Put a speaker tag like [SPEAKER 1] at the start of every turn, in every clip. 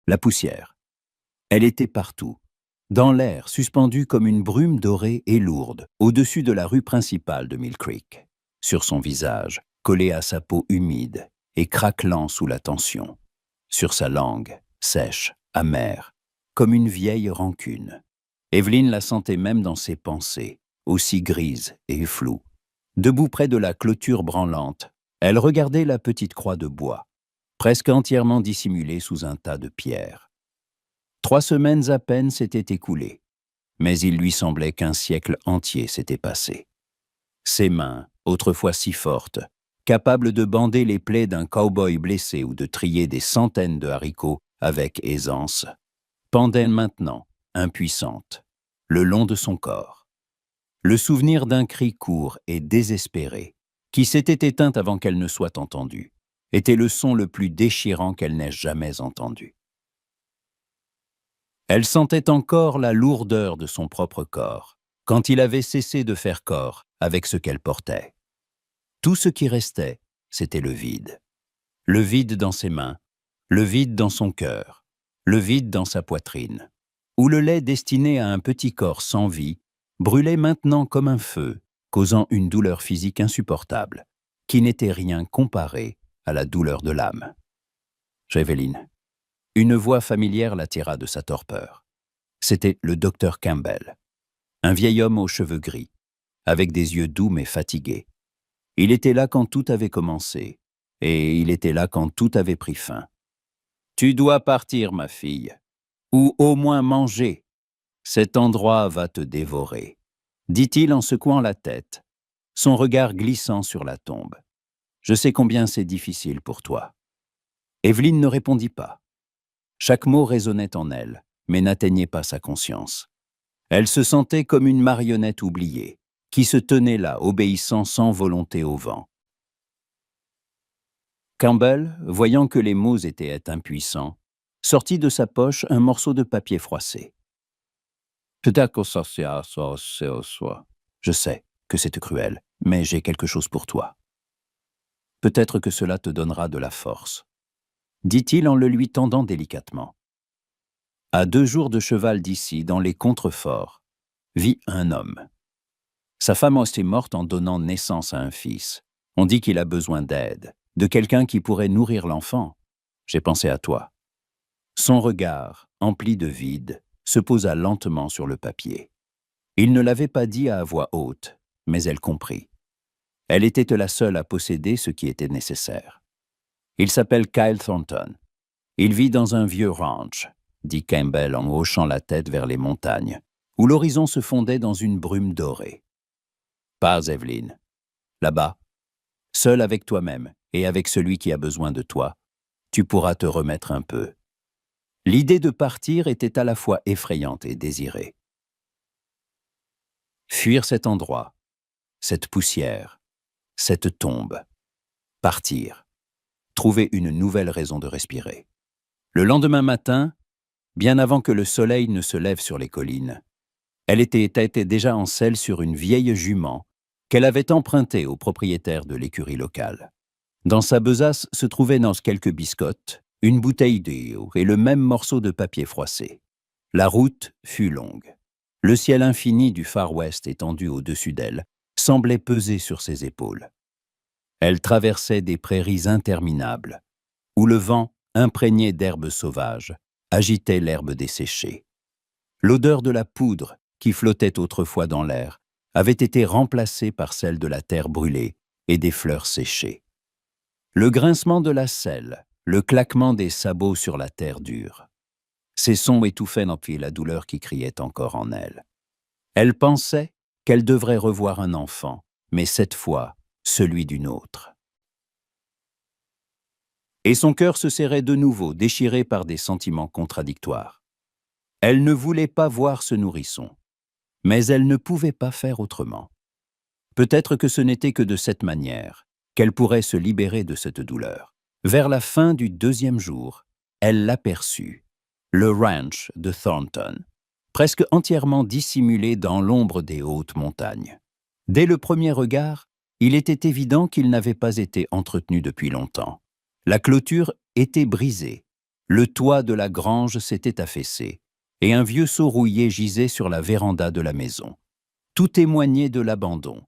[SPEAKER 1] La poussière. Elle était partout, dans l'air, suspendue comme une brume dorée et lourde, au-dessus de la rue principale de Mill Creek, sur son visage, collé à sa peau humide et craquelant sous la tension, sur sa langue, sèche, amère, comme une vieille rancune. Evelyn la sentait même dans ses pensées, aussi grises et floues. Debout près de la clôture branlante, elle regardait la petite croix de bois, presque entièrement dissimulée sous un tas de pierres. 3 semaines à peine s'étaient écoulées, mais il lui semblait qu'un siècle entier s'était passé. Ses mains, autrefois si fortes, capables de bander les plaies d'un cow-boy blessé ou de trier des centaines de haricots avec aisance, pendaient maintenant, impuissantes, le long de son corps. Le souvenir d'un cri court et désespéré, qui s'était éteint avant qu'elle ne soit entendue, était le son le plus déchirant qu'elle n'ait jamais entendu. Elle sentait encore la lourdeur de son propre corps, quand il avait cessé de faire corps avec ce qu'elle portait. Tout ce qui restait, c'était le vide. Le vide dans ses mains, le vide dans son cœur, le vide dans sa poitrine, où le lait destiné à un petit corps sans vie brûlait maintenant comme un feu, causant une douleur physique insupportable, qui n'était rien comparée à la douleur de l'âme. « Evelyn !» Une voix familière l'attira de sa torpeur. C'était le docteur Campbell, un vieil homme aux cheveux gris, avec des yeux doux mais fatigués. Il était là quand tout avait commencé, et il était là quand tout avait pris fin. « Tu dois partir, ma fille, ou au moins manger. Cet endroit va te dévorer, » dit-il en secouant la tête, son regard glissant sur la tombe. « Je sais combien c'est difficile pour toi. » Evelyn ne répondit pas. Chaque mot résonnait en elle, mais n'atteignait pas sa conscience. Elle se sentait comme une marionnette oubliée, qui se tenait là, obéissant sans volonté au vent. Campbell, voyant que les mots étaient impuissants, sortit de sa poche un morceau de papier froissé. « Peut-être que ça c'est à soi. Je sais que c'est cruel, mais j'ai quelque chose pour toi. Peut-être que cela te donnera de la force. » dit-il en le lui tendant délicatement. À 2 jours de cheval d'ici, dans les contreforts, vit un homme. Sa femme est morte en donnant naissance à un fils. On dit qu'il a besoin d'aide, de quelqu'un qui pourrait nourrir l'enfant. J'ai pensé à toi. Son regard, empli de vide, se posa lentement sur le papier. Il ne l'avait pas dit à voix haute, mais elle comprit. Elle était la seule à posséder ce qui était nécessaire. Il s'appelle Kyle Thornton. Il vit dans un vieux ranch, dit Campbell en hochant la tête vers les montagnes, où l'horizon se fondait dans une brume dorée. Pars, Evelyn. Là-bas, seul avec toi-même et avec celui qui a besoin de toi, tu pourras te remettre un peu. L'idée de partir était à la fois effrayante et désirée. Fuir cet endroit, cette poussière, cette tombe. Partir. Trouver une nouvelle raison de respirer. Le lendemain matin, bien avant que le soleil ne se lève sur les collines, elle était déjà en selle sur une vieille jument qu'elle avait empruntée au propriétaire de l'écurie locale. Dans sa besace se trouvaient quelques biscottes, une bouteille d'eau et le même morceau de papier froissé. La route fut longue. Le ciel infini du Far West étendu au-dessus d'elle semblait peser sur ses épaules. Elle traversait des prairies interminables, où le vent, imprégné d'herbes sauvages, agitait l'herbe desséchée. L'odeur de la poudre, qui flottait autrefois dans l'air, avait été remplacée par celle de la terre brûlée et des fleurs séchées. Le grincement de la selle, le claquement des sabots sur la terre dure. Ces sons étouffaient la douleur qui criait encore en elle. Elle pensait qu'elle devrait revoir un enfant, mais cette fois, celui d'une autre. Et son cœur se serrait de nouveau, déchiré par des sentiments contradictoires. Elle ne voulait pas voir ce nourrisson, mais elle ne pouvait pas faire autrement. Peut-être que ce n'était que de cette manière qu'elle pourrait se libérer de cette douleur. Vers la fin du 2e jour, elle l'aperçut, le ranch de Thornton, presque entièrement dissimulé dans l'ombre des hautes montagnes. Dès le premier regard, il était évident qu'il n'avait pas été entretenu depuis longtemps. La clôture était brisée, Le toit de la grange s'était affaissé, et un vieux seau rouillé gisait sur la véranda de la maison. Tout témoignait de l'abandon,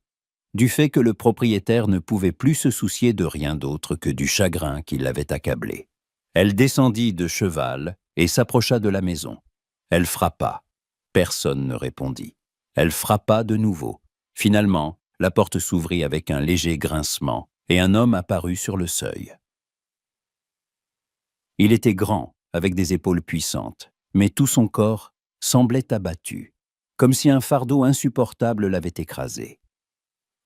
[SPEAKER 1] du fait que le propriétaire ne pouvait plus se soucier de rien d'autre que du chagrin qui l'avait accablé. Elle descendit de cheval et s'approcha de la maison. Elle frappa. Personne ne répondit. Elle frappa de nouveau. Finalement, la porte s'ouvrit avec un léger grincement et un homme apparut sur le seuil. Il était grand, avec des épaules puissantes, mais tout son corps semblait abattu, comme si un fardeau insupportable l'avait écrasé.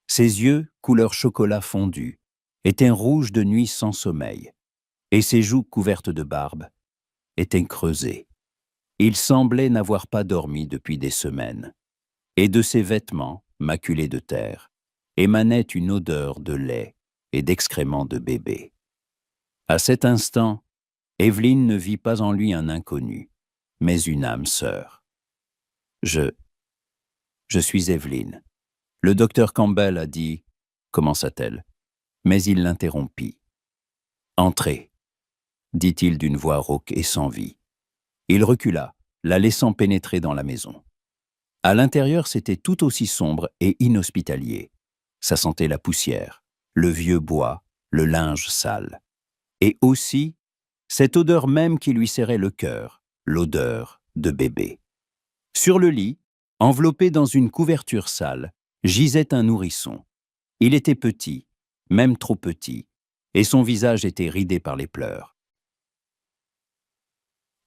[SPEAKER 1] Ses yeux, couleur chocolat fondu, étaient rouges de nuit sans sommeil, et ses joues couvertes de barbe étaient creusées. Il semblait n'avoir pas dormi depuis des semaines, et de ses vêtements, maculés de terre, émanait une odeur de lait et d'excréments de bébé. À cet instant, Evelyn ne vit pas en lui un inconnu, mais une âme sœur. Je suis Evelyn. Le docteur Campbell a dit, commença-t-elle, mais il l'interrompit. Entrez, dit-il d'une voix rauque et sans vie. Il recula, la laissant pénétrer dans la maison. À l'intérieur, c'était tout aussi sombre et inhospitalier. Ça sentait la poussière, le vieux bois, le linge sale. Et aussi, cette odeur même qui lui serrait le cœur, l'odeur de bébé. Sur le lit, enveloppé dans une couverture sale, gisait un nourrisson. Il était petit, même trop petit, et son visage était ridé par les pleurs.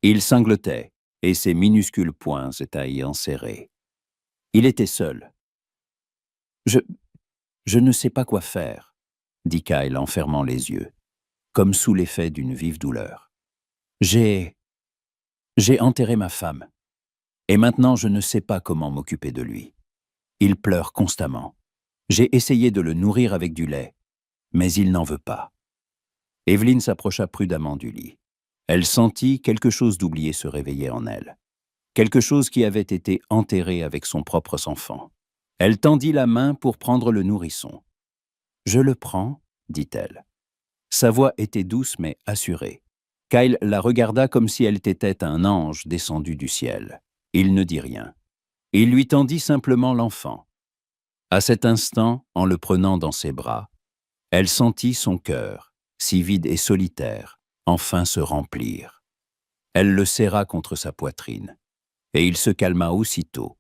[SPEAKER 1] Il sanglotait, et ses minuscules poings étaient enserrés. Il était seul. Je ne sais pas quoi faire, dit Kyle en fermant les yeux, comme sous l'effet d'une vive douleur. J'ai enterré ma femme, et maintenant je ne sais pas comment m'occuper de lui. Il pleure constamment. J'ai essayé de le nourrir avec du lait, mais il n'en veut pas. Evelyn s'approcha prudemment du lit. Elle sentit quelque chose d'oublié se réveiller en elle. Quelque chose qui avait été enterré avec son propre enfant. Elle tendit la main pour prendre le nourrisson. « Je le prends, » dit-elle. Sa voix était douce mais assurée. Kyle la regarda comme si elle était un ange descendu du ciel. Il ne dit rien. Il lui tendit simplement l'enfant. À cet instant, en le prenant dans ses bras, elle sentit son cœur, si vide et solitaire, enfin se remplir. Elle le serra contre sa poitrine, et il se calma aussitôt,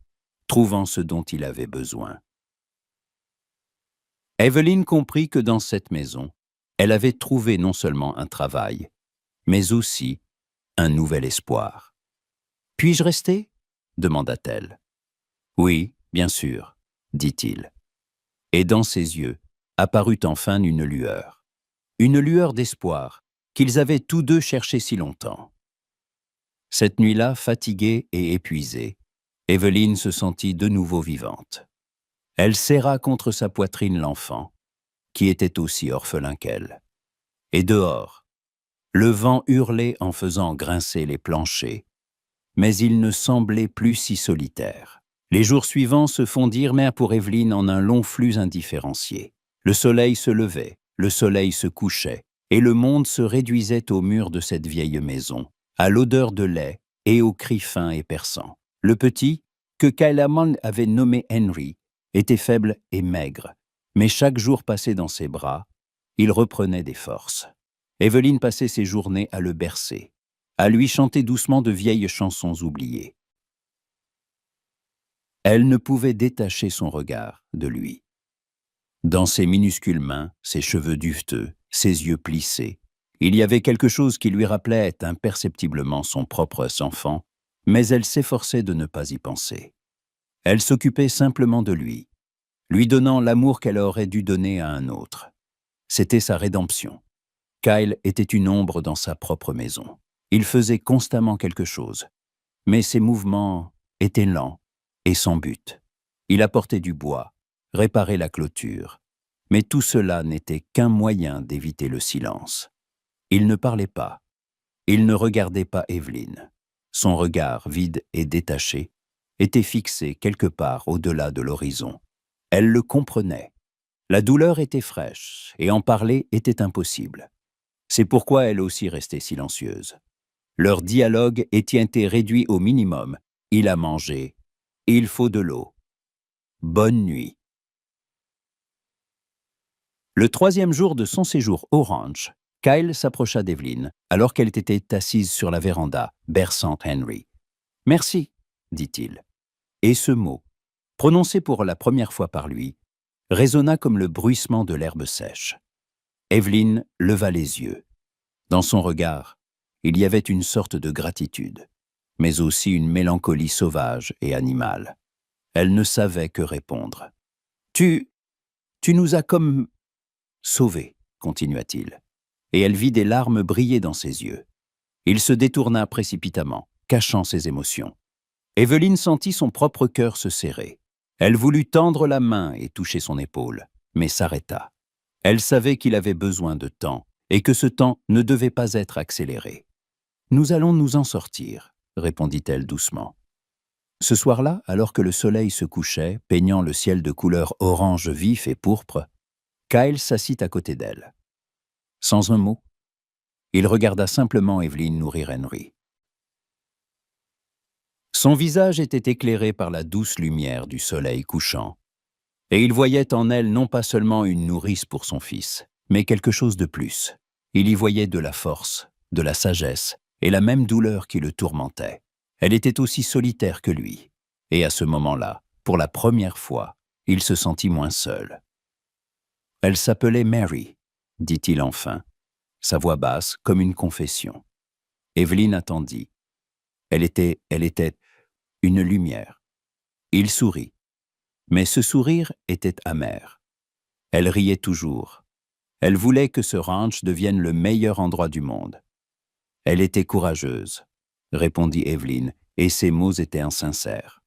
[SPEAKER 1] trouvant ce dont il avait besoin. Evelyn comprit que dans cette maison, elle avait trouvé non seulement un travail, mais aussi un nouvel espoir. « Puis-je rester ?» demanda-t-elle. « Oui, bien sûr, » dit-il. Et dans ses yeux apparut enfin une lueur d'espoir qu'ils avaient tous deux cherché si longtemps. Cette nuit-là, fatiguée et épuisée, Evelyn se sentit de nouveau vivante. Elle serra contre sa poitrine l'enfant, qui était aussi orphelin qu'elle. Et dehors, le vent hurlait en faisant grincer les planchers, mais il ne semblait plus si solitaire. Les jours suivants se fondirent mais pour Evelyn en un long flux indifférencié. Le soleil se levait, le soleil se couchait, et le monde se réduisait aux murs de cette vieille maison, à l'odeur de lait et aux cris fins et perçants. Le petit, que Kyle Hammond avait nommé Henry, était faible et maigre, mais chaque jour passé dans ses bras, il reprenait des forces. Evelyn passait ses journées à le bercer, à lui chanter doucement de vieilles chansons oubliées. Elle ne pouvait détacher son regard de lui. Dans ses minuscules mains, ses cheveux duveteux, ses yeux plissés, il y avait quelque chose qui lui rappelait imperceptiblement son propre enfant, mais elle s'efforçait de ne pas y penser. Elle s'occupait simplement de lui donnant l'amour qu'elle aurait dû donner à un autre. C'était sa rédemption. Kyle était une ombre dans sa propre maison. Il faisait constamment quelque chose, mais ses mouvements étaient lents et sans but. Il apportait du bois, réparait la clôture, mais tout cela n'était qu'un moyen d'éviter le silence. Il ne parlait pas. Il ne regardait pas Evelyn. Son regard, vide et détaché, était fixé quelque part au-delà de l'horizon. Elle le comprenait. La douleur était fraîche, et en parler était impossible. C'est pourquoi elle aussi restait silencieuse. Leur dialogue était réduit au minimum. Il a mangé. Il faut de l'eau. Bonne nuit. Le 3e jour de son séjour au ranch, Kyle s'approcha d'Evelyn, alors qu'elle était assise sur la véranda, berçant Henry. « Merci », dit-il. Et ce mot, prononcé pour la première fois par lui, résonna comme le bruissement de l'herbe sèche. Evelyn leva les yeux. Dans son regard, il y avait une sorte de gratitude, mais aussi une mélancolie sauvage et animale. Elle ne savait que répondre. « Tu nous as comme sauvés, continua-t-il. Et elle vit des larmes briller dans ses yeux. Il se détourna précipitamment, cachant ses émotions. Evelyn sentit son propre cœur se serrer. Elle voulut tendre la main et toucher son épaule, mais s'arrêta. Elle savait qu'il avait besoin de temps et que ce temps ne devait pas être accéléré. « Nous allons nous en sortir », répondit-elle doucement. Ce soir-là, alors que le soleil se couchait, peignant le ciel de couleur orange vif et pourpre, Kyle s'assit à côté d'elle. Sans un mot, il regarda simplement Evelyn nourrir Henry. Son visage était éclairé par la douce lumière du soleil couchant, et il voyait en elle non pas seulement une nourrice pour son fils, mais quelque chose de plus. Il y voyait de la force, de la sagesse, et la même douleur qui le tourmentait. Elle était aussi solitaire que lui, et à ce moment-là, pour la première fois, il se sentit moins seul. « Elle s'appelait Mary », dit-il enfin, sa voix basse comme une confession. Evelyn attendit. Elle était une lumière. Il sourit, mais ce sourire était amer. Elle riait toujours. Elle voulait que ce ranch devienne le meilleur endroit du monde. Elle était courageuse, répondit Evelyn, et ses mots étaient insincères.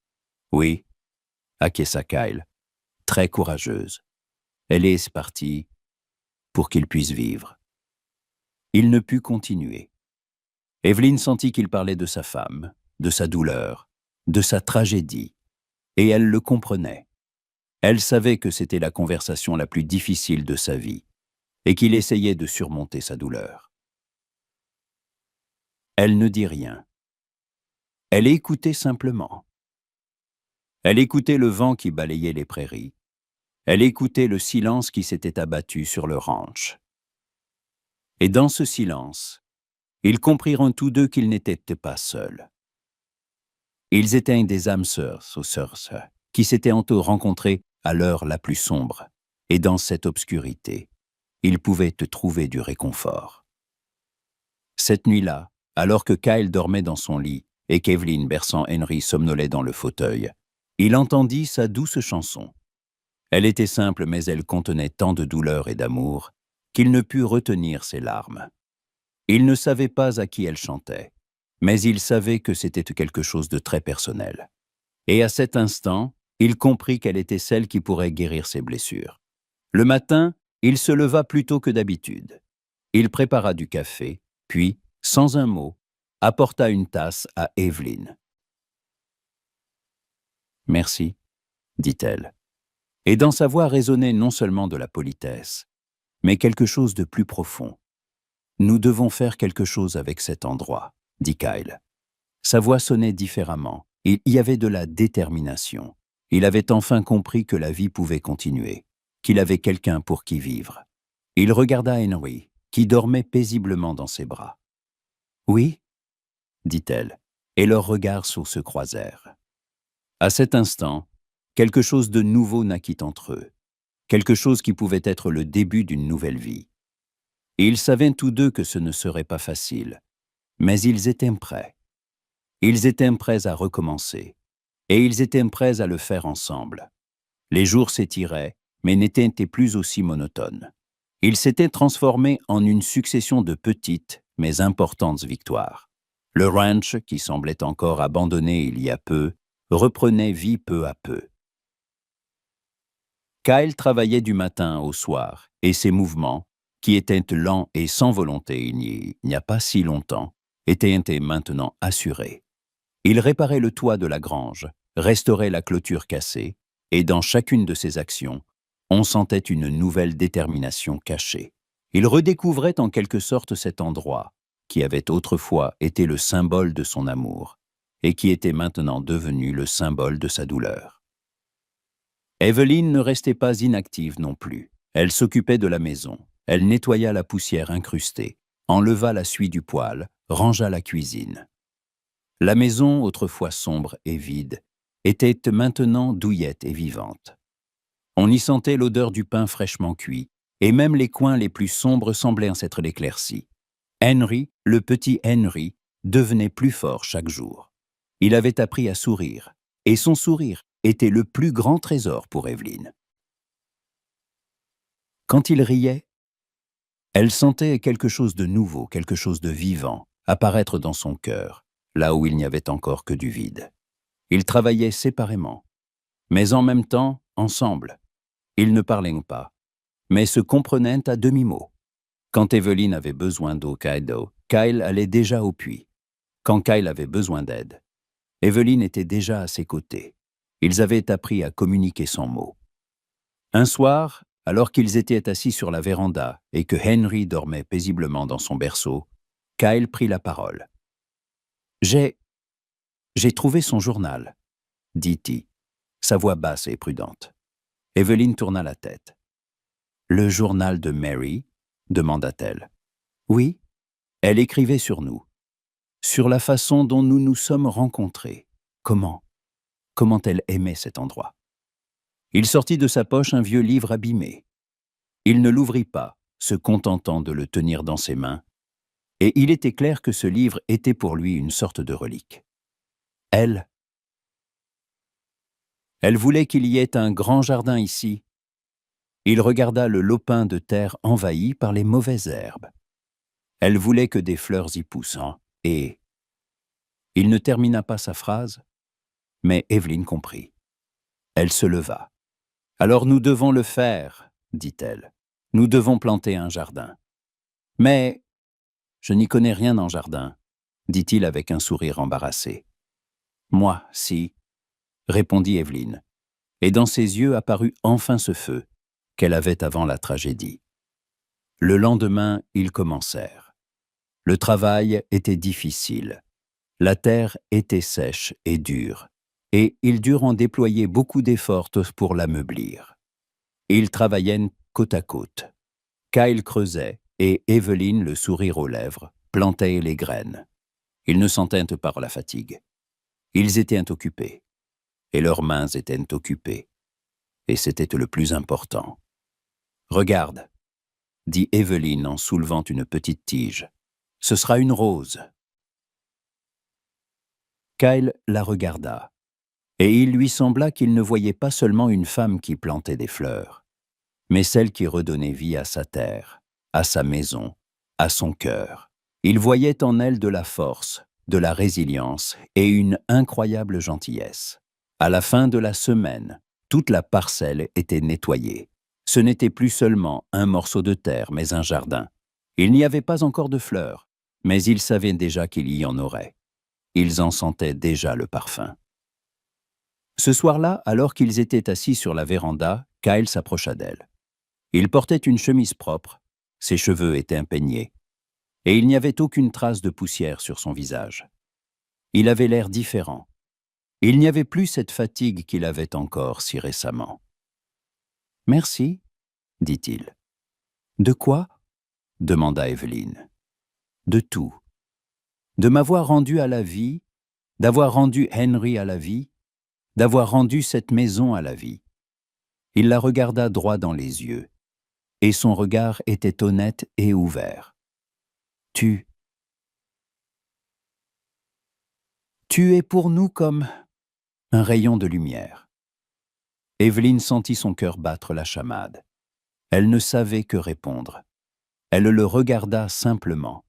[SPEAKER 1] Oui, acquiesça Kyle, très courageuse. Elle est partie pour qu'il puisse vivre. Il ne put continuer. Evelyn sentit qu'il parlait de sa femme, de sa douleur, de sa tragédie, et elle le comprenait. Elle savait que c'était la conversation la plus difficile de sa vie, et qu'il essayait de surmonter sa douleur. Elle ne dit rien. Elle écoutait simplement. Elle écoutait le vent qui balayait les prairies. Elle écoutait le silence qui s'était abattu sur le ranch. Et dans ce silence, ils comprirent tous deux qu'ils n'étaient pas seuls. Ils étaient des âmes sœurs, qui s'étaient rencontrées à l'heure la plus sombre, et dans cette obscurité, ils pouvaient te trouver du réconfort. Cette nuit-là, alors que Kyle dormait dans son lit et qu'Evelyn, berçant Henry, somnolait dans le fauteuil, il entendit sa douce chanson. Elle était simple, mais elle contenait tant de douleur et d'amour qu'il ne put retenir ses larmes. Il ne savait pas à qui elle chantait, mais il savait que c'était quelque chose de très personnel. Et à cet instant, il comprit qu'elle était celle qui pourrait guérir ses blessures. Le matin, il se leva plus tôt que d'habitude. Il prépara du café, puis, sans un mot, apporta une tasse à Evelyn. « Merci », dit-elle. Et dans sa voix résonnait non seulement de la politesse, mais quelque chose de plus profond. « Nous devons faire quelque chose avec cet endroit », dit Kyle. Sa voix sonnait différemment. Il y avait de la détermination. Il avait enfin compris que la vie pouvait continuer, qu'il avait quelqu'un pour qui vivre. Il regarda Henry, qui dormait paisiblement dans ses bras. « Oui ?» dit-elle, et leurs regards se croisèrent. À cet instant, quelque chose de nouveau naquit entre eux, quelque chose qui pouvait être le début d'une nouvelle vie. Et ils savaient tous deux que ce ne serait pas facile, mais ils étaient prêts. Ils étaient prêts à recommencer, et ils étaient prêts à le faire ensemble. Les jours s'étiraient, mais n'étaient plus aussi monotones. Ils s'étaient transformés en une succession de petites, mais importantes victoires. Le ranch, qui semblait encore abandonné il y a peu, reprenait vie peu à peu. Kyle travaillait du matin au soir, et ses mouvements, qui étaient lents et sans volonté il n'y a pas si longtemps, étaient maintenant assurés. Il réparait le toit de la grange, restaurait la clôture cassée, et dans chacune de ses actions, on sentait une nouvelle détermination cachée. Il redécouvrait en quelque sorte cet endroit, qui avait autrefois été le symbole de son amour et qui était maintenant devenu le symbole de sa douleur. Evelyn ne restait pas inactive non plus. Elle s'occupait de la maison, elle nettoya la poussière incrustée, enleva la suie du poêle, rangea la cuisine. La maison, autrefois sombre et vide, était maintenant douillette et vivante. On y sentait l'odeur du pain fraîchement cuit, et même les coins les plus sombres semblaient s'être éclaircis. Henry, le petit Henry, devenait plus fort chaque jour. Il avait appris à sourire, et son sourire était le plus grand trésor pour Evelyn. Quand il riait, elle sentait quelque chose de nouveau, quelque chose de vivant, apparaître dans son cœur, là où il n'y avait encore que du vide. Ils travaillaient séparément, mais en même temps, ensemble. Ils ne parlaient pas, mais se comprenaient à demi-mot. Quand Evelyn avait besoin d'eau, Kyle allait déjà au puits. Quand Kyle avait besoin d'aide, Evelyn était déjà à ses côtés. Ils avaient appris à communiquer sans mots. Un soir, alors qu'ils étaient assis sur la véranda et que Henry dormait paisiblement dans son berceau, Kyle prit la parole. « J'ai trouvé son journal, » dit-il, sa voix basse et prudente. Evelyn tourna la tête. « Le journal de Mary ?» demanda-t-elle. « Oui, elle écrivait sur nous, sur la façon dont nous nous sommes rencontrés. Comment elle aimait cet endroit. » Il sortit de sa poche un vieux livre abîmé. Il ne l'ouvrit pas, se contentant de le tenir dans ses mains, et il était clair que ce livre était pour lui une sorte de relique. Elle voulait qu'il y ait un grand jardin ici. Il regarda le lopin de terre envahi par les mauvaises herbes. Elle voulait que des fleurs y poussent, et... Il ne termina pas sa phrase, mais Evelyn comprit. Elle se leva. « Alors nous devons le faire, » dit-elle. « Nous devons planter un jardin. »« Mais je n'y connais rien en jardin, » dit-il avec un sourire embarrassé. « Moi, si, » répondit Evelyn, et dans ses yeux apparut enfin ce feu qu'elle avait avant la tragédie. Le lendemain, ils commencèrent. Le travail était difficile. La terre était sèche et dure, et ils durent en déployer beaucoup d'efforts pour l'ameublir. Ils travaillaient côte à côte. Kyle creusait, et Evelyn, le sourire aux lèvres, plantait les graines. Ils ne sentaient pas la fatigue. Ils étaient occupés, et leurs mains étaient occupées, et c'était le plus important. « Regarde, » dit Evelyn en soulevant une petite tige. « Ce sera une rose. » Kyle la regarda, et il lui sembla qu'il ne voyait pas seulement une femme qui plantait des fleurs, mais celle qui redonnait vie à sa terre, à sa maison, à son cœur. Il voyait en elle de la force, de la résilience et une incroyable gentillesse. À la fin de la semaine, toute la parcelle était nettoyée. Ce n'était plus seulement un morceau de terre, mais un jardin. Il n'y avait pas encore de fleurs, mais ils savaient déjà qu'il y en aurait. Ils en sentaient déjà le parfum. Ce soir-là, alors qu'ils étaient assis sur la véranda, Kyle s'approcha d'elle. Il portait une chemise propre, ses cheveux étaient impeignés, et il n'y avait aucune trace de poussière sur son visage. Il avait l'air différent. Il n'y avait plus cette fatigue qu'il avait encore si récemment. « Merci, » dit-il. « De quoi ?» demanda Evelyn. « De tout. De m'avoir rendu à la vie, d'avoir rendu Henry à la vie, d'avoir rendu cette maison à la vie. » Il la regarda droit dans les yeux, et son regard était honnête et ouvert. « Tu es pour nous comme un rayon de lumière. » Evelyn sentit son cœur battre la chamade. Elle ne savait que répondre. Elle le regarda simplement,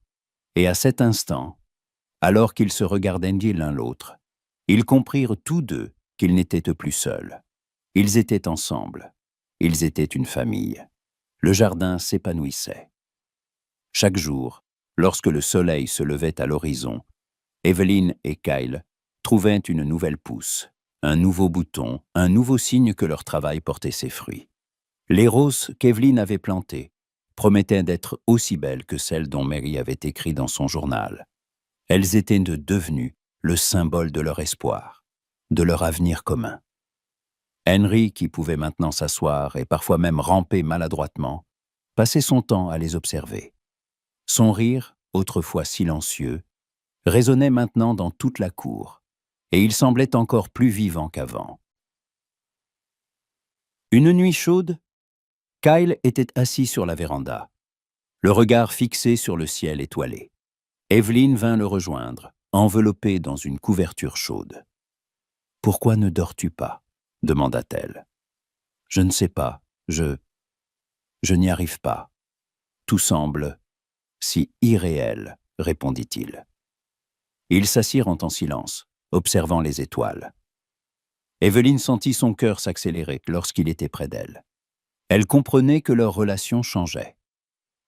[SPEAKER 1] et à cet instant, alors qu'ils se regardaient l'un l'autre, ils comprirent tous deux qu'ils n'étaient plus seuls. Ils étaient ensemble. Ils étaient une famille. Le jardin s'épanouissait. Chaque jour, lorsque le soleil se levait à l'horizon, Evelyn et Kyle trouvaient une nouvelle pousse, un nouveau bouton, un nouveau signe que leur travail portait ses fruits. Les roses qu'Evelyn avait plantées promettaient d'être aussi belles que celles dont Mary avait écrit dans son journal. Elles étaient devenues le symbole de leur espoir, de leur avenir commun. Henry, qui pouvait maintenant s'asseoir et parfois même ramper maladroitement, passait son temps à les observer. Son rire, autrefois silencieux, résonnait maintenant dans toute la cour, et il semblait encore plus vivant qu'avant. Une nuit chaude, Kyle était assis sur la véranda, le regard fixé sur le ciel étoilé. Evelyn vint le rejoindre, enveloppée dans une couverture chaude. « Pourquoi ne dors-tu pas » demanda-t-elle. « Je ne sais pas, je n'y arrive pas. Tout semble si irréel, » répondit-il. Ils s'assirent en silence, observant les étoiles. Evelyn sentit son cœur s'accélérer lorsqu'il était près d'elle. Elle comprenait que leur relation changeait.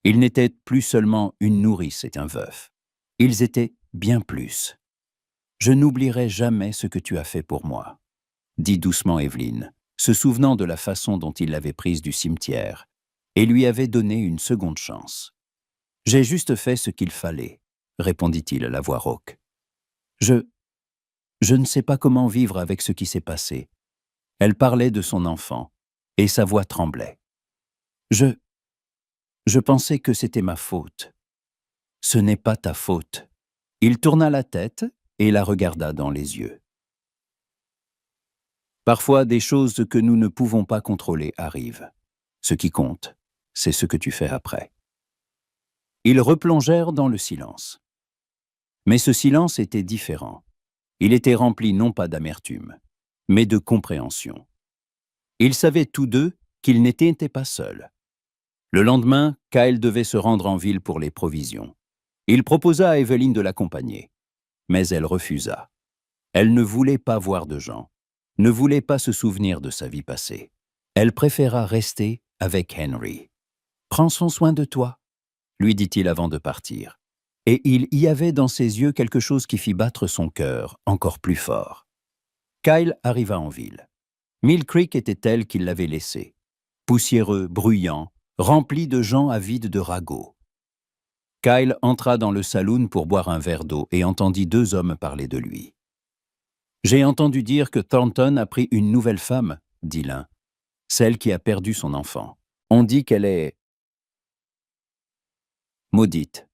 [SPEAKER 1] Ils n'étaient plus seulement une nourrice et un veuf. Ils étaient bien plus. « Je n'oublierai jamais ce que tu as fait pour moi, » dit doucement Evelyn, se souvenant de la façon dont il l'avait prise du cimetière et lui avait donné une seconde chance. « J'ai juste fait ce qu'il fallait, » répondit-il à la voix rauque. « Je ne sais pas comment vivre avec ce qui s'est passé. » Elle parlait de son enfant, et sa voix tremblait. « Je pensais que c'était ma faute. » « Ce n'est pas ta faute. » Il tourna la tête et la regarda dans les yeux. Parfois, des choses que nous ne pouvons pas contrôler arrivent. Ce qui compte, c'est ce que tu fais après. Ils replongèrent dans le silence. Mais ce silence était différent. Il était rempli non pas d'amertume, mais de compréhension. Ils savaient tous deux qu'ils n'étaient pas seuls. Le lendemain, Kyle devait se rendre en ville pour les provisions. Il proposa à Evelyn de l'accompagner, mais elle refusa. Elle ne voulait pas voir de gens, ne voulait pas se souvenir de sa vie passée. Elle préféra rester avec Henry. « Prends soin de toi », lui dit-il avant de partir. Et il y avait dans ses yeux quelque chose qui fit battre son cœur encore plus fort. Kyle arriva en ville. Mill Creek était tel qu'il l'avait laissé, poussiéreux, bruyant, rempli de gens avides de ragots. Kyle entra dans le saloon pour boire un verre d'eau et entendit deux hommes parler de lui. « J'ai entendu dire que Thornton a pris une nouvelle femme, » dit l'un, « celle qui a perdu son enfant. On dit qu'elle est maudite. »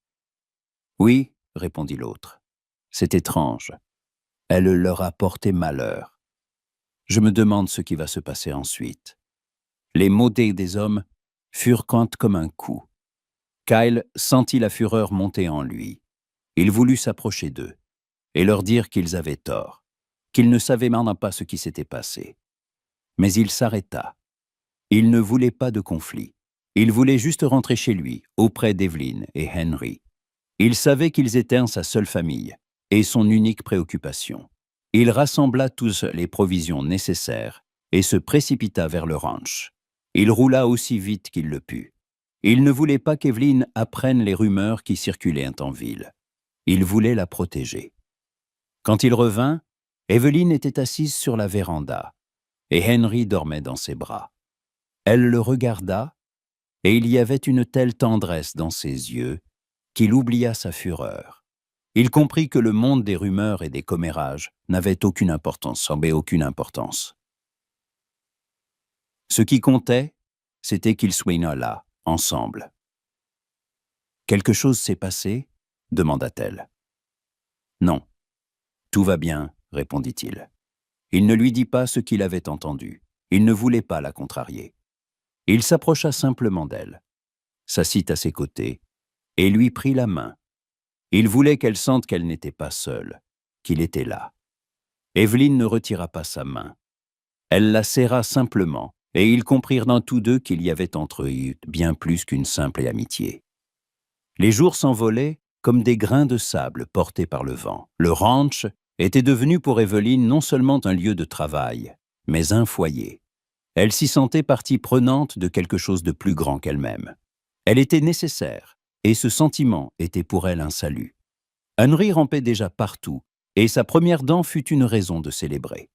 [SPEAKER 1] « Oui, » répondit l'autre, « c'est étrange. Elle leur a porté malheur. Je me demande ce qui va se passer ensuite. » Les mots des hommes furent comme un coup. Kyle sentit la fureur monter en lui. Il voulut s'approcher d'eux et leur dire qu'ils avaient tort, qu'ils ne savaient maintenant pas ce qui s'était passé. Mais il s'arrêta. Il ne voulait pas de conflit. Il voulait juste rentrer chez lui, auprès d'Evelyn et Henry. Il savait qu'ils étaient sa seule famille et son unique préoccupation. Il rassembla tous les provisions nécessaires et se précipita vers le ranch. Il roula aussi vite qu'il le put. Il ne voulait pas qu'Evelyn apprenne les rumeurs qui circulaient en ville. Il voulait la protéger. Quand il revint, Evelyn était assise sur la véranda et Henry dormait dans ses bras. Elle le regarda et il y avait une telle tendresse dans ses yeux qu'il oublia sa fureur. Il comprit que le monde des rumeurs et des commérages n'avait aucune importance, semblait aucune importance. Ce qui comptait, c'était qu'ils soient là, ensemble. « Quelque chose s'est passé ?» demanda-t-elle. « Non. Tout va bien, » répondit-il. Il ne lui dit pas ce qu'il avait entendu. Il ne voulait pas la contrarier. Il s'approcha simplement d'elle, s'assit à ses côtés et lui prit la main. Il voulait qu'elle sente qu'elle n'était pas seule, qu'il était là. Evelyn ne retira pas sa main. Elle la serra simplement, et ils comprirent dans tous deux qu'il y avait entre eux bien plus qu'une simple amitié. Les jours s'envolaient comme des grains de sable portés par le vent. Le ranch était devenu pour Evelyn non seulement un lieu de travail, mais un foyer. Elle s'y sentait partie prenante de quelque chose de plus grand qu'elle-même. Elle était nécessaire, et ce sentiment était pour elle un salut. Henry rampait déjà partout, et sa première dent fut une raison de célébrer.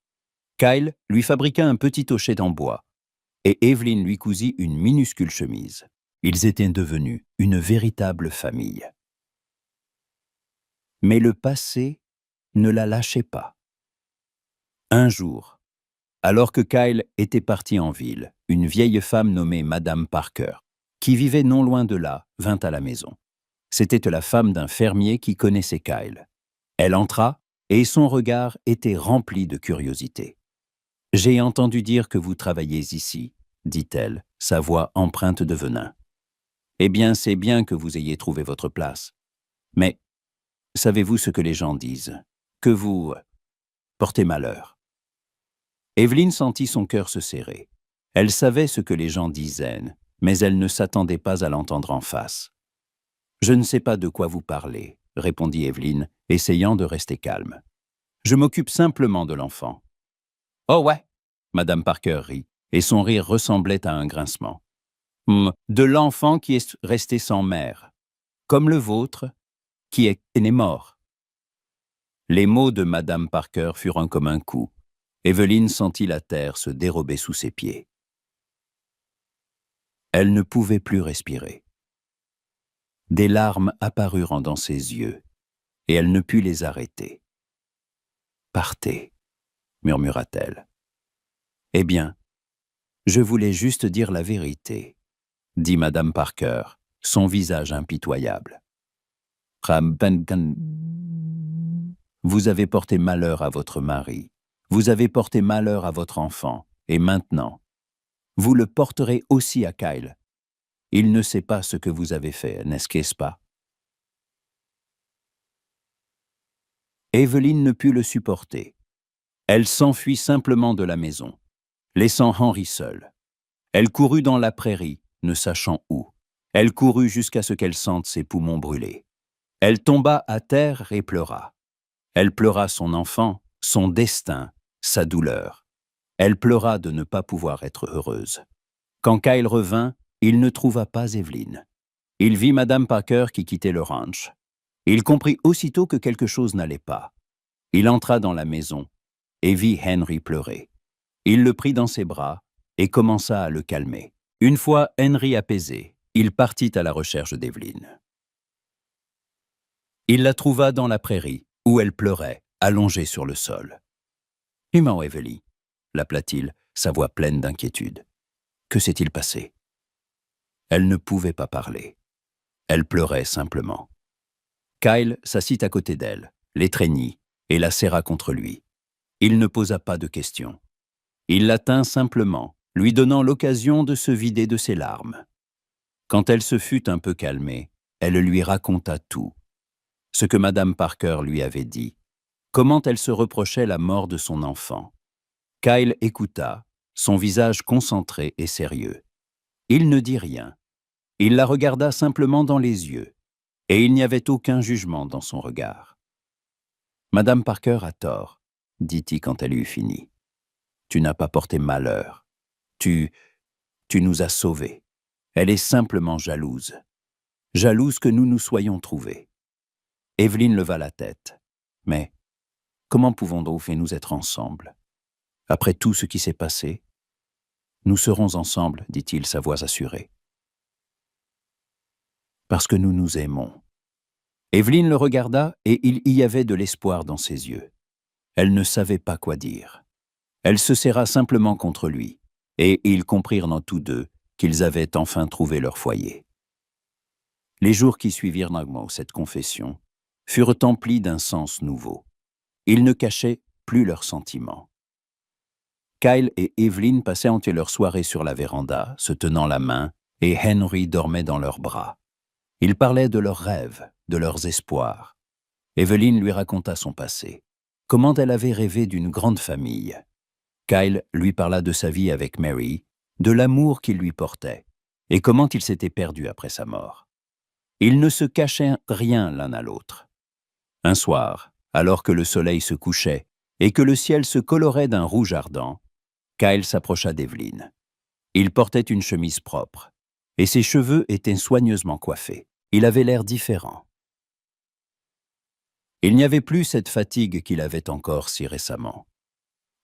[SPEAKER 1] Kyle lui fabriqua un petit hochet en bois, et Evelyn lui cousit une minuscule chemise. Ils étaient devenus une véritable famille. Mais le passé ne la lâchait pas. Un jour, alors que Kyle était parti en ville, une vieille femme nommée Madame Parker, qui vivait non loin de là, vint à la maison. C'était la femme d'un fermier qui connaissait Kyle. Elle entra, et son regard était rempli de curiosité. « J'ai entendu dire que vous travaillez ici, » dit-elle, sa voix empreinte de venin. « Eh bien, c'est bien que vous ayez trouvé votre place. Mais savez-vous ce que les gens disent? Que vous portez malheur. » Evelyn sentit son cœur se serrer. Elle savait ce que les gens disaient, mais elle ne s'attendait pas à l'entendre en face. « Je ne sais pas de quoi vous parlez, » répondit Evelyn, essayant de rester calme. « Je m'occupe simplement de l'enfant. »« Oh ouais !» Madame Parker rit, et son rire ressemblait à un grincement. « De l'enfant qui est resté sans mère, comme le vôtre, qui est né mort. » Les mots de Madame Parker furent comme un coup. Evelyn sentit la terre se dérober sous ses pieds. Elle ne pouvait plus respirer. Des larmes apparurent dans ses yeux, et elle ne put les arrêter. « Partez, » murmura-t-elle. « Eh bien, je voulais juste dire la vérité, » dit Madame Parker, son visage impitoyable. « Vous avez porté malheur à votre mari, vous avez porté malheur à votre enfant, et maintenant, vous le porterez aussi à Kyle. Il ne sait pas ce que vous avez fait, n'est-ce pas? » Evelyn ne put le supporter. Elle s'enfuit simplement de la maison, laissant Henry seul. Elle courut dans la prairie, ne sachant où. Elle courut jusqu'à ce qu'elle sente ses poumons brûler. Elle tomba à terre et pleura. Elle pleura son enfant, son destin, sa douleur. Elle pleura de ne pas pouvoir être heureuse. Quand Kyle revint, il ne trouva pas Evelyn. Il vit Madame Parker qui quittait le ranch. Il comprit aussitôt que quelque chose n'allait pas. Il entra dans la maison et vit Henry pleurer. Il le prit dans ses bras et commença à le calmer. Une fois Henry apaisé, il partit à la recherche d'Evelyn. Il la trouva dans la prairie, où elle pleurait, allongée sur le sol. « Humain, Evelyn » l'appela-t-il, sa voix pleine d'inquiétude. « Que s'est-il passé ?» Elle ne pouvait pas parler. Elle pleurait simplement. Kyle s'assit à côté d'elle, l'étreignit et la serra contre lui. Il ne posa pas de questions. Il la tint simplement, lui donnant l'occasion de se vider de ses larmes. Quand elle se fut un peu calmée, elle lui raconta tout. Ce que Madame Parker lui avait dit, comment elle se reprochait la mort de son enfant. Kyle écouta, son visage concentré et sérieux. Il ne dit rien. Il la regarda simplement dans les yeux, et il n'y avait aucun jugement dans son regard. « Madame Parker a tort, » dit-il quand elle eut fini. « Tu n'as pas porté malheur. Tu nous as sauvés. Elle est simplement jalouse. Jalouse que nous nous soyons trouvés. » Evelyn leva la tête. « Mais comment pouvons-nous nous être ensemble? Après tout ce qui s'est passé, nous serons ensemble, dit-il, sa voix assurée. Parce que nous nous aimons. » Evelyn le regarda et il y avait de l'espoir dans ses yeux. Elle ne savait pas quoi dire. Elle se serra simplement contre lui, et ils comprirent en tous deux qu'ils avaient enfin trouvé leur foyer. Les jours qui suivirent cette confession furent emplis d'un sens nouveau. Ils ne cachaient plus leurs sentiments. Kyle et Evelyn passaient leur soirée sur la véranda, se tenant la main, et Henry dormait dans leurs bras. Ils parlaient de leurs rêves, de leurs espoirs. Evelyn lui raconta son passé, comment elle avait rêvé d'une grande famille. Kyle lui parla de sa vie avec Mary, de l'amour qu'il lui portait, et comment il s'était perdu après sa mort. Ils ne se cachaient rien l'un à l'autre. Un soir, alors que le soleil se couchait et que le ciel se colorait d'un rouge ardent, Kyle s'approcha d'Evelyn. Il portait une chemise propre, et ses cheveux étaient soigneusement coiffés. Il avait l'air différent. Il n'y avait plus cette fatigue qu'il avait encore si récemment.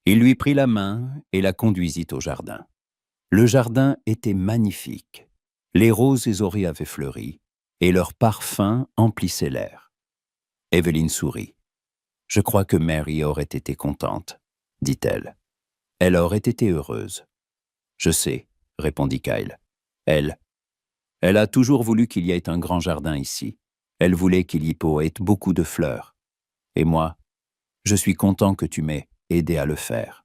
[SPEAKER 1] Il lui prit la main et la conduisit au jardin. Le jardin était magnifique. Les roses et oreilles avaient fleuri, et leur parfum emplissait l'air. Evelyn sourit. « Je crois que Mary aurait été contente, » dit-elle. « Elle aurait été heureuse. »« Je sais, » répondit Kyle. « Elle a toujours voulu qu'il y ait un grand jardin ici. Elle voulait qu'il y ait beaucoup de fleurs. Et moi, je suis content que tu m'aies aidé à le faire. »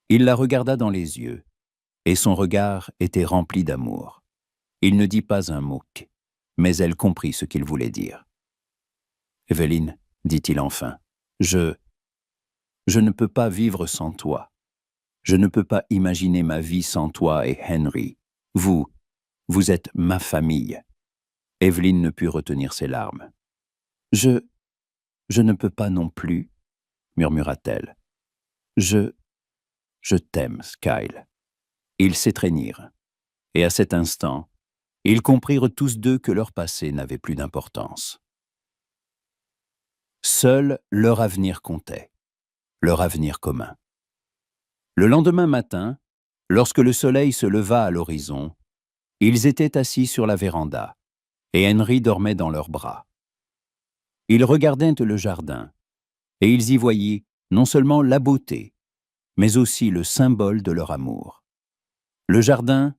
[SPEAKER 1] Il la regarda dans les yeux, et son regard était rempli d'amour. Il ne dit pas un mot, mais elle comprit ce qu'il voulait dire. « Evelyn, dit-il enfin, je ne peux pas vivre sans toi. Je ne peux pas imaginer ma vie sans toi et Henry. Vous êtes ma famille. » Evelyn ne put retenir ses larmes. « Je ne peux pas non plus, » murmura-t-elle. « Je t'aime, Kyle. » Ils s'étreignirent, et à cet instant, ils comprirent tous deux que leur passé n'avait plus d'importance. Seul leur avenir comptait, leur avenir commun. Le lendemain matin, lorsque le soleil se leva à l'horizon, ils étaient assis sur la véranda, et Henry dormait dans leurs bras. Ils regardaient le jardin, et ils y voyaient non seulement la beauté, mais aussi le symbole de leur amour. Le jardin,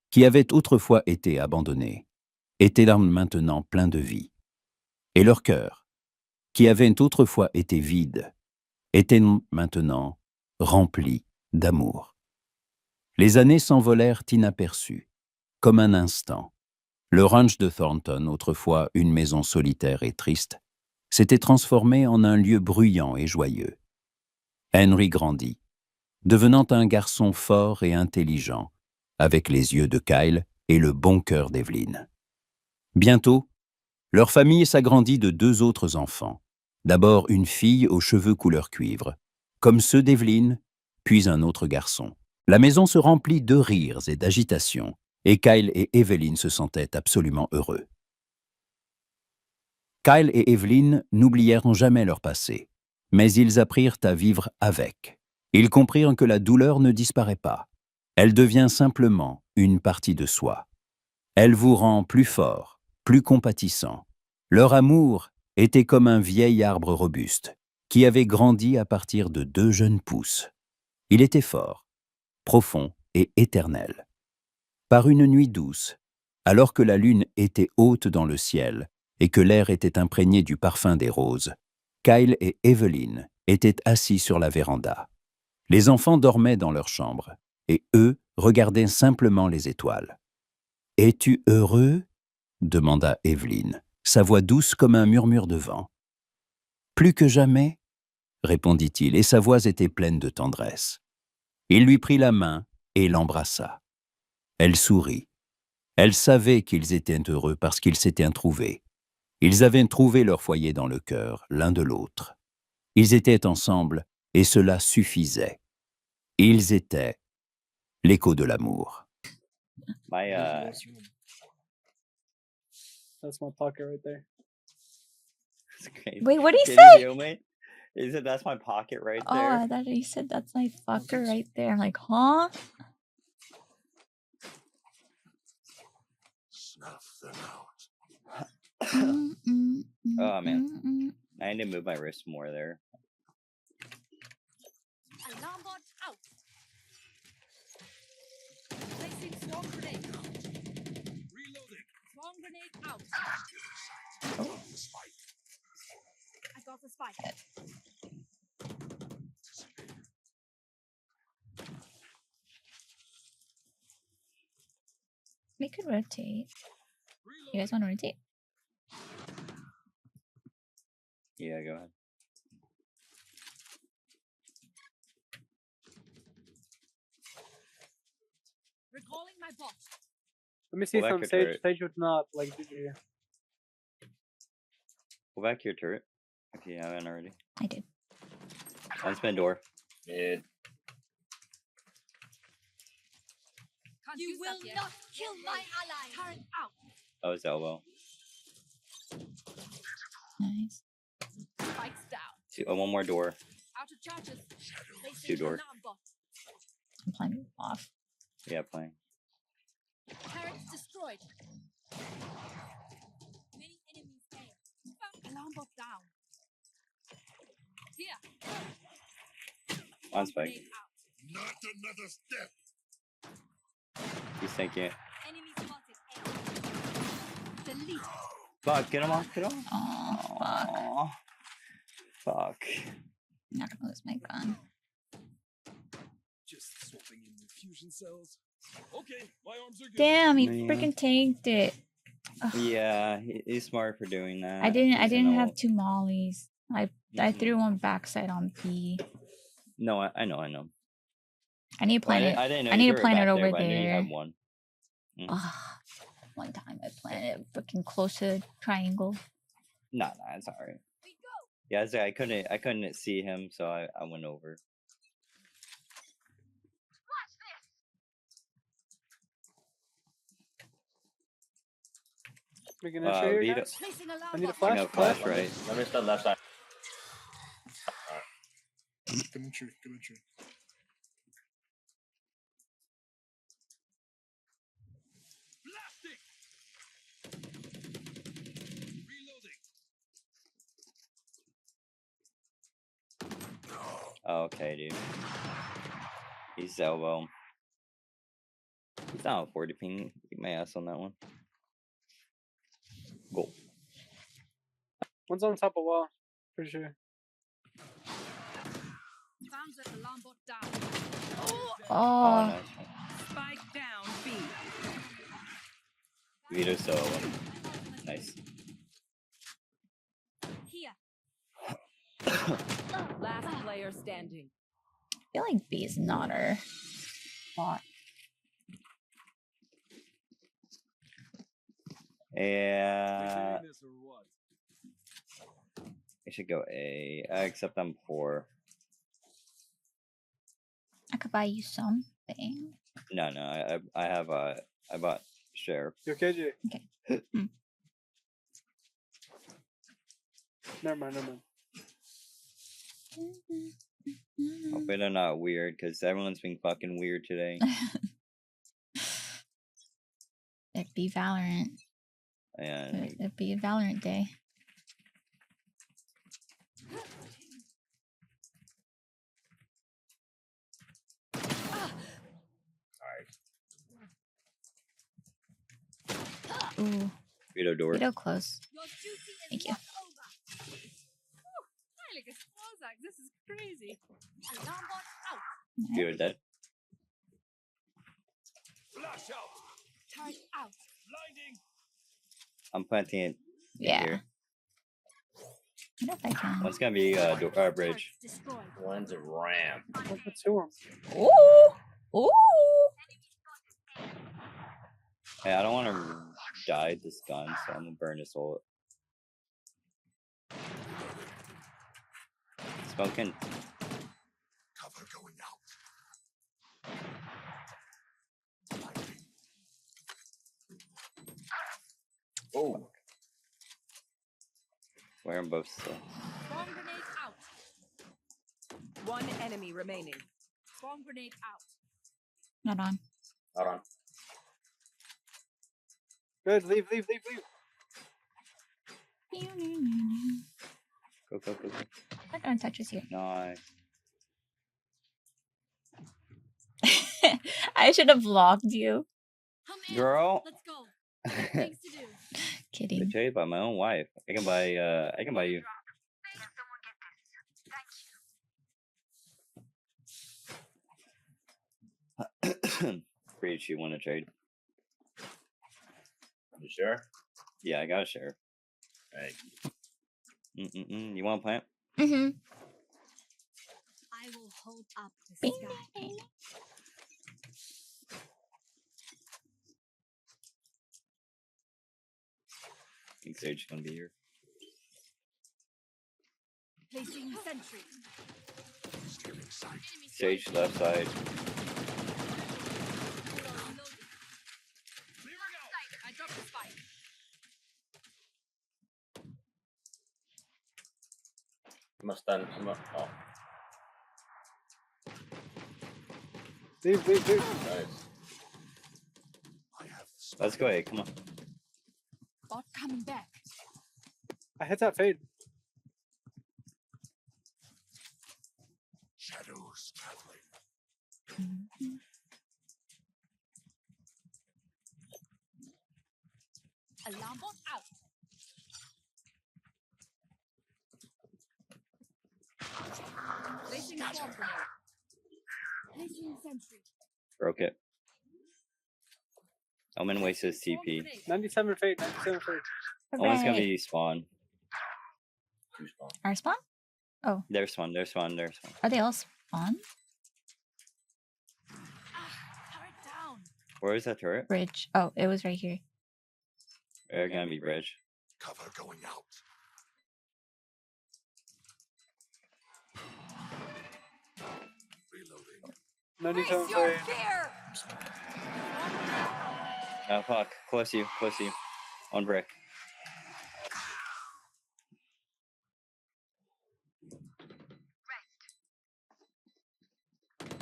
[SPEAKER 1] qui avait autrefois été abandonné, était maintenant plein de vie. Et leur cœur, qui avait autrefois été vide, était maintenant rempli d'amour. Les années s'envolèrent inaperçues, comme un instant. Le ranch de Thornton, autrefois une maison solitaire et triste, s'était transformé en un lieu bruyant et joyeux. Henry grandit, devenant un garçon fort et intelligent, avec les yeux de Kyle et le bon cœur d'Evelyn. Bientôt, leur famille s'agrandit de 2 autres enfants. D'abord une fille aux cheveux couleur cuivre, comme ceux d'Evelyn, puis un autre garçon. La maison se remplit de rires et d'agitation, et Kyle et Evelyn se sentaient absolument heureux. Kyle et Evelyn n'oublièrent jamais leur passé, mais ils apprirent à vivre avec. Ils comprirent que la douleur ne disparaît pas. Elle devient simplement une partie de soi. Elle vous rend plus fort, plus compatissant. Leur amour était comme un vieil arbre robuste, qui avait grandi à partir de 2 jeunes pousses. Il était fort, profond et éternel. Par une nuit douce, alors que la lune était haute dans le ciel et que l'air était imprégné du parfum des roses, Kyle et Evelyn étaient assis sur la véranda. Les enfants dormaient dans leur chambre, et eux regardaient simplement les étoiles. « Es-tu heureux ?» demanda Evelyn, sa voix douce comme un murmure de vent. « Plus que jamais ?» répondit-il, et sa voix était pleine de tendresse. Il lui prit la main et l'embrassa. Elle sourit. Elle savait qu'ils étaient heureux parce qu'ils s'étaient trouvés. Ils avaient trouvé leur foyer dans le cœur, l'un de l'autre. Ils étaient ensemble, et cela suffisait. Ils étaient l'écho de l'amour.
[SPEAKER 2] My
[SPEAKER 3] That's my pocket right there.
[SPEAKER 2] That's crazy.
[SPEAKER 4] Wait, what did he
[SPEAKER 2] Did you
[SPEAKER 4] say?
[SPEAKER 2] hear me? He said that's my pocket right
[SPEAKER 4] Oh,
[SPEAKER 2] there.
[SPEAKER 4] I thought he said that's my fucker right there. I'm like, huh?
[SPEAKER 5] Snuff them out.
[SPEAKER 2] Oh man, I need to move my wrist more there.
[SPEAKER 6] Alarm bot out. Placing swarm grenade.
[SPEAKER 5] Reloading.
[SPEAKER 6] Swarm grenade out.
[SPEAKER 5] Oh. The spike.
[SPEAKER 6] I got the spike.
[SPEAKER 4] We could rotate. You guys want to rotate?
[SPEAKER 2] Yeah, go ahead.
[SPEAKER 6] Recalling my bot.
[SPEAKER 3] Let me see
[SPEAKER 2] Pull back
[SPEAKER 3] some
[SPEAKER 2] your
[SPEAKER 3] sage.
[SPEAKER 2] turret.
[SPEAKER 3] Sage would not like GG.
[SPEAKER 2] Pull back your turret if you haven't already.
[SPEAKER 4] I did.
[SPEAKER 2] Unspin door.
[SPEAKER 5] Mid.
[SPEAKER 6] Can't you will not kill my ally. Turret out.
[SPEAKER 2] Oh, it's elbow.
[SPEAKER 4] Nice.
[SPEAKER 6] Spikes down.
[SPEAKER 2] One more door.
[SPEAKER 6] Out of charges. Placing
[SPEAKER 2] 2 door.
[SPEAKER 6] alarm bot.
[SPEAKER 4] I'm playing off.
[SPEAKER 2] Yeah, playing.
[SPEAKER 6] Turrets destroyed. Many enemies failed. Alarm bot down. Here.
[SPEAKER 2] On spike.
[SPEAKER 6] Grenade out.
[SPEAKER 5] Not another step.
[SPEAKER 2] He's thinking it.
[SPEAKER 6] Enemy spotted. A. Delete.
[SPEAKER 2] Fuck, get him off, get him off.
[SPEAKER 4] Oh, fuck.
[SPEAKER 2] Aw. Fuck.
[SPEAKER 4] I'm not gonna lose my gun.
[SPEAKER 7] Just swapping in the fusion cells. Okay, my arms are good.
[SPEAKER 4] Damn, he
[SPEAKER 2] Man.
[SPEAKER 4] freaking tanked it. Ugh.
[SPEAKER 2] Yeah, he's smart for doing that.
[SPEAKER 4] I didn't
[SPEAKER 2] He's
[SPEAKER 4] have
[SPEAKER 2] an ult.
[SPEAKER 4] 2 mollies. I threw one backside on P.
[SPEAKER 2] No, I know.
[SPEAKER 4] I need to
[SPEAKER 2] Well, I,
[SPEAKER 4] plant it.
[SPEAKER 2] I didn't know
[SPEAKER 4] I
[SPEAKER 2] you
[SPEAKER 4] need to
[SPEAKER 2] threw
[SPEAKER 4] plant
[SPEAKER 2] back
[SPEAKER 4] it over
[SPEAKER 2] but I knew you
[SPEAKER 4] there.
[SPEAKER 2] had one.
[SPEAKER 4] Ugh. One time I planted it freaking close to the triangle.
[SPEAKER 2] Nah, it's alright.
[SPEAKER 6] We go.
[SPEAKER 2] Yeah, I couldn't see him, so I went over.
[SPEAKER 3] Making an issue here,
[SPEAKER 2] Vito,
[SPEAKER 3] guys?
[SPEAKER 6] Placing alarm
[SPEAKER 3] I need a
[SPEAKER 6] bot.
[SPEAKER 3] flash.
[SPEAKER 2] no, flash
[SPEAKER 3] flash.
[SPEAKER 2] right.
[SPEAKER 8] Let me stand left side.
[SPEAKER 5] Come in tree. Come in tree.
[SPEAKER 7] Blasting. Reloading.
[SPEAKER 2] Okay, dude. He's elbow. He's not a 40 ping. Keep my ass on that one. Go.
[SPEAKER 3] One's on top of wall. Pretty sure.
[SPEAKER 6] Found the alarm bot down.
[SPEAKER 2] Oh,
[SPEAKER 4] Oh,
[SPEAKER 2] nice.
[SPEAKER 9] Spike down B.
[SPEAKER 2] Vito solo. Nice.
[SPEAKER 6] Here.
[SPEAKER 9] Last player standing.
[SPEAKER 4] I feel like B is not our spot.
[SPEAKER 2] Yeah,
[SPEAKER 7] This or what?
[SPEAKER 2] I should go A. Except I'm poor.
[SPEAKER 4] I could buy you something.
[SPEAKER 2] No, I have I bought share.
[SPEAKER 3] You okay, Jay?
[SPEAKER 4] Okay.
[SPEAKER 3] Never mind.
[SPEAKER 2] Hopefully they're not weird, because everyone's being fucking weird today.
[SPEAKER 4] It'd be Valorant.
[SPEAKER 2] And
[SPEAKER 4] It'd be a Valorant day. Ooh,
[SPEAKER 2] Vito door.
[SPEAKER 4] Vito close.
[SPEAKER 6] Your duty is
[SPEAKER 4] Thank you.
[SPEAKER 6] not over. Whew, I like a Prozac. This is crazy. Alarm bot out.
[SPEAKER 2] Vito dead.
[SPEAKER 7] Flash out.
[SPEAKER 6] Turret out.
[SPEAKER 7] Blinding.
[SPEAKER 2] I'm planting it
[SPEAKER 4] Yeah.
[SPEAKER 2] here.
[SPEAKER 4] I don't know if I can.
[SPEAKER 2] One's gonna be bridge.
[SPEAKER 6] Turrets destroyed.
[SPEAKER 8] One's a ramp.
[SPEAKER 3] What's to him?
[SPEAKER 4] Ooh! Ooh!
[SPEAKER 2] Hey, I don't want to die this gun, so I'm gonna burn this ult. Smoking.
[SPEAKER 5] Cover going out.
[SPEAKER 8] Oh,
[SPEAKER 2] Wearing both still.
[SPEAKER 6] Bomb grenade out.
[SPEAKER 9] One enemy remaining.
[SPEAKER 6] Bomb grenade out.
[SPEAKER 4] Not on.
[SPEAKER 8] hold on.
[SPEAKER 3] Good. Leave.
[SPEAKER 2] Go.
[SPEAKER 4] Not gonna touch us here.
[SPEAKER 2] Nice.
[SPEAKER 4] I should have vlogged you.
[SPEAKER 6] Come in.
[SPEAKER 2] Girl.
[SPEAKER 6] Let's go. Things to do.
[SPEAKER 4] Kidding.
[SPEAKER 2] Betrayed by my own wife. I can buy you. Preach, you want to trade?
[SPEAKER 8] You sure?
[SPEAKER 2] Yeah, I got a share.
[SPEAKER 8] Hey,
[SPEAKER 2] You want to plant?
[SPEAKER 4] Mm-hmm.
[SPEAKER 6] I will hold up the
[SPEAKER 4] Bing,
[SPEAKER 6] sky.
[SPEAKER 4] bing, bing.
[SPEAKER 2] I think Sage is gonna be here.
[SPEAKER 6] Placing sentry.
[SPEAKER 5] Stealing sight.
[SPEAKER 6] Enemy
[SPEAKER 2] Sage left side.
[SPEAKER 7] Clearing out.
[SPEAKER 6] I dropped the spike.
[SPEAKER 8] you must stand. You must, oh,
[SPEAKER 3] Leave.
[SPEAKER 8] nice.
[SPEAKER 5] I have
[SPEAKER 2] Let's go A. Come on.
[SPEAKER 6] Bot coming back.
[SPEAKER 3] I hit that fade.
[SPEAKER 5] Shadows traveling.
[SPEAKER 6] Alarm bot out. Placing swarm grenade. Placing sentry.
[SPEAKER 2] Broke it. Omen wasted his
[SPEAKER 6] Swarm
[SPEAKER 2] TP.
[SPEAKER 6] grenade.
[SPEAKER 3] 97 fade. 97 fade.
[SPEAKER 2] Omen's gonna
[SPEAKER 4] Hooray.
[SPEAKER 2] be spawn.
[SPEAKER 8] Two spawn.
[SPEAKER 4] Our spawn?
[SPEAKER 2] There's spawn. There's spawn. There's spawn.
[SPEAKER 4] Are they all spawn?
[SPEAKER 6] Turret down.
[SPEAKER 2] Where is that turret?
[SPEAKER 4] Bridge. Oh, it was right here.
[SPEAKER 2] They're gonna be bridge.
[SPEAKER 5] Cover going out. Reloading.
[SPEAKER 3] 97
[SPEAKER 6] Face your
[SPEAKER 3] fade.
[SPEAKER 6] fear.
[SPEAKER 2] Oh fuck. Close to you. Close to you. On brick.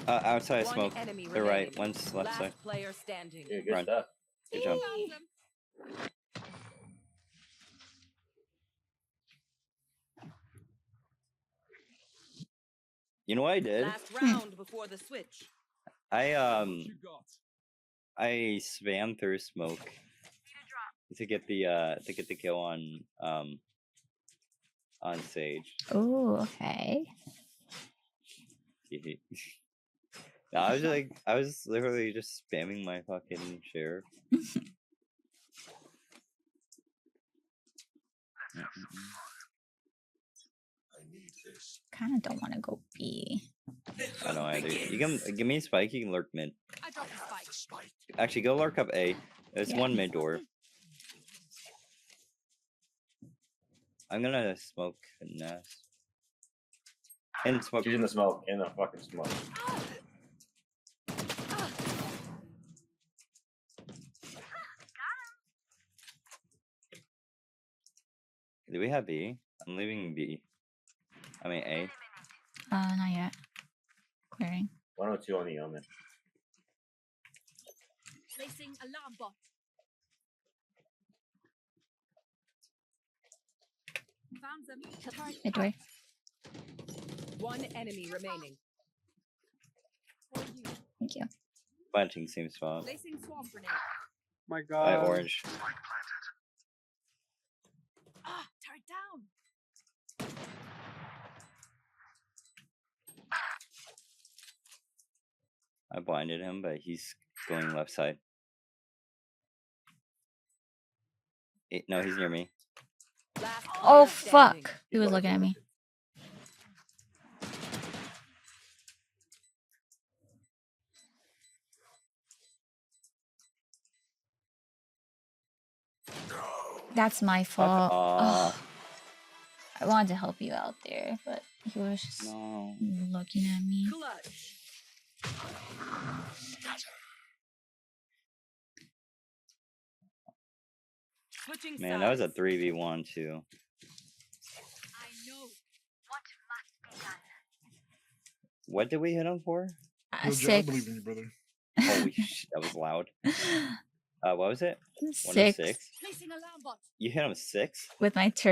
[SPEAKER 2] Outside
[SPEAKER 9] One
[SPEAKER 2] smoke.
[SPEAKER 9] enemy
[SPEAKER 2] They're right.
[SPEAKER 9] remaining.
[SPEAKER 2] One's left
[SPEAKER 9] Last
[SPEAKER 2] side.
[SPEAKER 9] player standing.
[SPEAKER 8] Yeah, good
[SPEAKER 2] Run.
[SPEAKER 8] stuff.
[SPEAKER 2] Good job.
[SPEAKER 6] Found them.
[SPEAKER 2] You know what I did?
[SPEAKER 9] Last round before the switch.
[SPEAKER 2] I
[SPEAKER 7] What you got?
[SPEAKER 2] I spam through smoke to get the kill on Sage.
[SPEAKER 4] Oh, okay.
[SPEAKER 2] No, I was literally just spamming my fucking share.
[SPEAKER 5] I need this.
[SPEAKER 4] Kind of don't want to go B.
[SPEAKER 2] I know I do. You can give me a spike. You can lurk mid.
[SPEAKER 6] I dropped the
[SPEAKER 5] Have
[SPEAKER 6] spike.
[SPEAKER 5] the spike.
[SPEAKER 2] Actually, go lurk up A. There's
[SPEAKER 4] Yeah.
[SPEAKER 2] one mid door. I'm gonna smoke nest. And smoke.
[SPEAKER 8] She's in the smoke. In the fucking smoke.
[SPEAKER 2] Do we have B? I'm leaving B. I mean A.
[SPEAKER 4] Not yet. Clearing.
[SPEAKER 8] 102 on the Omen.
[SPEAKER 6] Placing alarm bot. Found them. Turret
[SPEAKER 4] Mid door.
[SPEAKER 9] One enemy remaining.
[SPEAKER 6] for you.
[SPEAKER 4] Thank you.
[SPEAKER 2] Planting same spot.
[SPEAKER 6] Placing swarm grenade.
[SPEAKER 3] My
[SPEAKER 2] By
[SPEAKER 3] god.
[SPEAKER 2] orange.
[SPEAKER 6] Ah, turret down.
[SPEAKER 2] I blinded him, but he's going left side. No, he's near me.
[SPEAKER 9] Last
[SPEAKER 4] Oh,
[SPEAKER 9] player standing.
[SPEAKER 4] fuck. He was looking at me. That's my
[SPEAKER 2] Fuck
[SPEAKER 4] fault.
[SPEAKER 2] off.
[SPEAKER 4] Ugh. I wanted to help you out there, but he was just
[SPEAKER 2] No.
[SPEAKER 4] looking at me.
[SPEAKER 9] Clutch. Switching
[SPEAKER 2] Man, that was a
[SPEAKER 9] sides.
[SPEAKER 2] 3v1 too.
[SPEAKER 6] I know.
[SPEAKER 2] What did we hit him for?
[SPEAKER 5] Good job, I believe in
[SPEAKER 4] 6.
[SPEAKER 5] you, brother.
[SPEAKER 2] Holy shit, that was loud. What was it?
[SPEAKER 4] 6
[SPEAKER 2] 106?
[SPEAKER 6] Placing alarm bot.
[SPEAKER 2] You hit him 6?
[SPEAKER 4] with my turret.